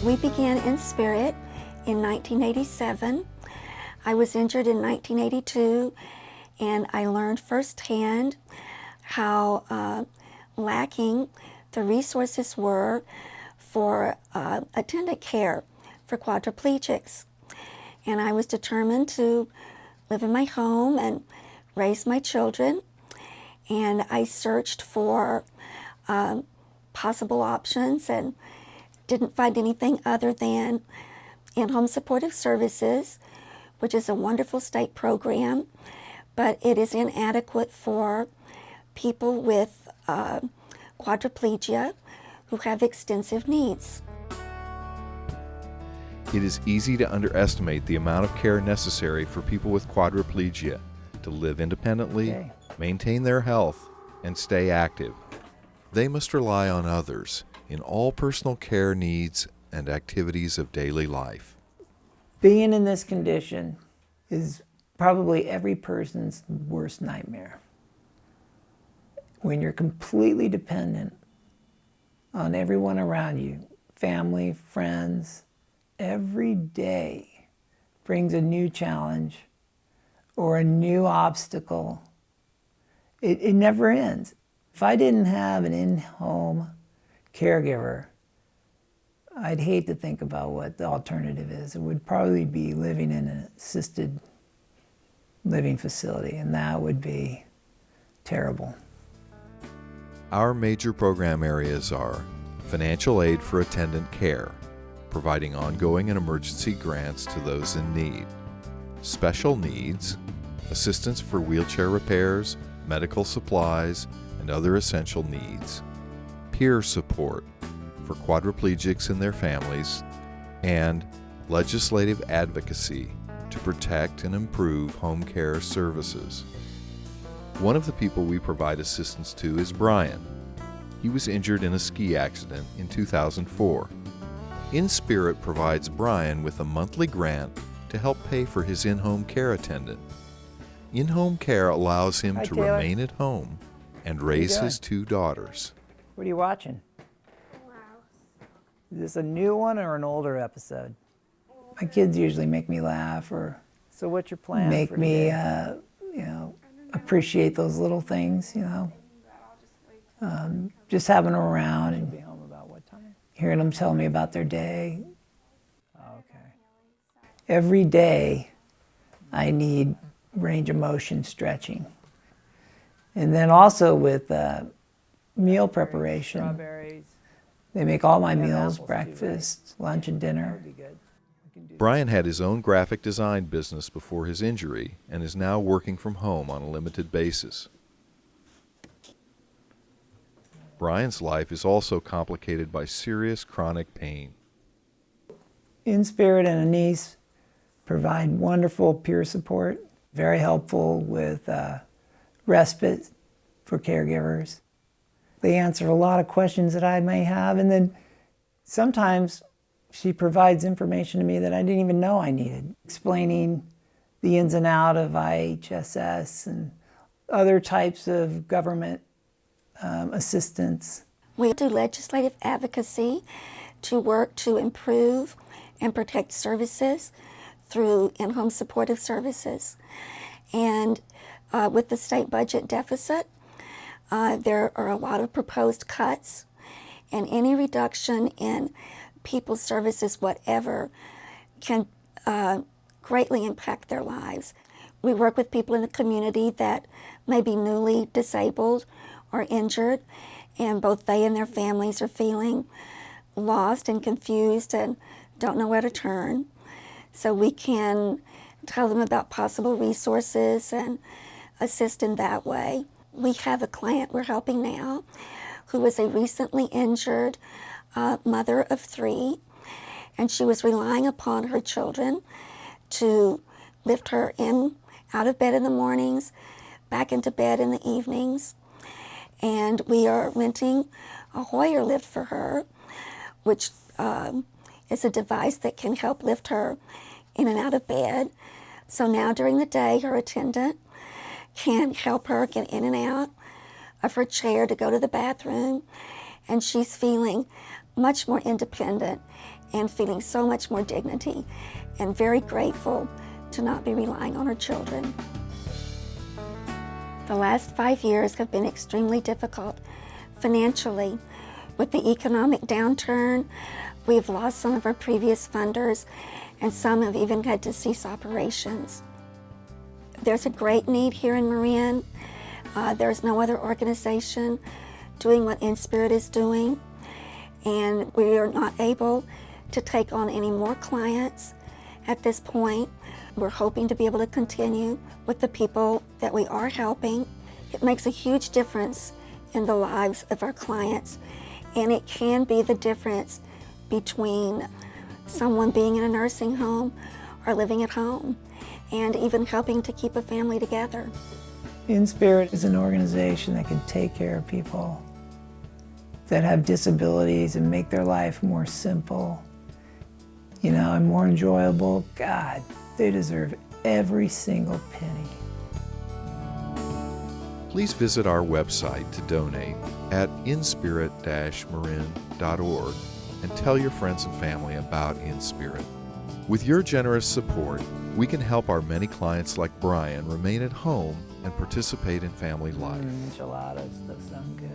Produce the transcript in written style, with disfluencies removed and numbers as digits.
We began InSpirit in 1987. I was injured in 1982, and I learned firsthand how lacking the resources were for attendant care for quadriplegics. And I was determined to live in my home and raise my children. And I searched for possible options and didn't find anything other than in-home supportive services, which is a wonderful state program, but it is inadequate for people with quadriplegia who have extensive needs. It is easy to underestimate the amount of care necessary for people with quadriplegia to live independently, maintain their health, and stay active. They must rely on others in all personal care needs and activities of daily life. Being in this condition is probably every person's worst nightmare. When you're completely dependent on everyone around you, family, friends, every day brings a new challenge or a new obstacle. It never ends. If I didn't have an in-home caregiver, I'd hate to think about what the alternative is. It would probably be living in an assisted living facility, and that would be terrible. Our major program areas are financial aid for attendant care, providing ongoing and emergency grants to those in need, special needs, assistance for wheelchair repairs, medical supplies, and other essential needs, peer support for quadriplegics and their families, and legislative advocacy to protect and improve home care services. One of the people we provide assistance to is Brian. He was injured in a ski accident in 2004. InSpirit provides Brian with a monthly grant to help pay for his in-home care attendant. In-home care allows him to Taylor. remain at home and raise his two daughters. What are you watching? Is this a new one or an older episode? My kids usually make me laugh or So what's your plan make for me, today? appreciate those little things, just having them around Be and home about what time? hearing them tell me about their day. Oh, okay. Every day I need range of motion stretching. And then also with meal preparation, Strawberries. they make all my Yeah, meals, apples too, breakfast, lunch and That dinner. would be good. We can do Brian had his own graphic design business before his injury and is now working from home on a limited basis. Brian's life is also complicated by serious chronic pain. InSpirit and Aneice provide wonderful peer support, very helpful with respite for caregivers. They answer a lot of questions that I may have, and then sometimes she provides information to me that I didn't even know I needed, explaining the ins and outs of IHSS and other types of government assistance. We do legislative advocacy to work to improve and protect services through in-home supportive services. And with the state budget deficit, there are a lot of proposed cuts, and any reduction in people's services, whatever, can greatly impact their lives. We work with people in the community that may be newly disabled or injured, and both they and their families are feeling lost and confused and don't know where to turn. So we can tell them about possible resources and assist in that way. We have a client we're helping now who is a recently injured mother of 3, and she was relying upon her children to lift her out of bed in the mornings, back into bed in the evenings. And we are renting a Hoyer lift for her, which is a device that can help lift her in and out of bed. So now during the day, her attendant can help her get in and out of her chair to go to the bathroom, and she's feeling much more independent and feeling so much more dignity and very grateful to not be relying on her children. The last 5 years have been extremely difficult financially. With the economic downturn, we've lost some of our previous funders, and some have even had to cease operations. There's a great need here in Marin. There's no other organization doing what InSpirit is doing, and we are not able to take on any more clients at this point. We're hoping to be able to continue with the people that we are helping. It makes a huge difference in the lives of our clients, and it can be the difference between someone being in a nursing home or living at home, and even helping to keep a family together. InSpirit is an organization that can take care of people that have disabilities and make their life more simple, and more enjoyable. God, they deserve every single penny. Please visit our website to donate at inspirit-marin.org and tell your friends and family about InSpirit. With your generous support, we can help our many clients like Brian remain at home and participate in family life. Enchiladas, those sound good.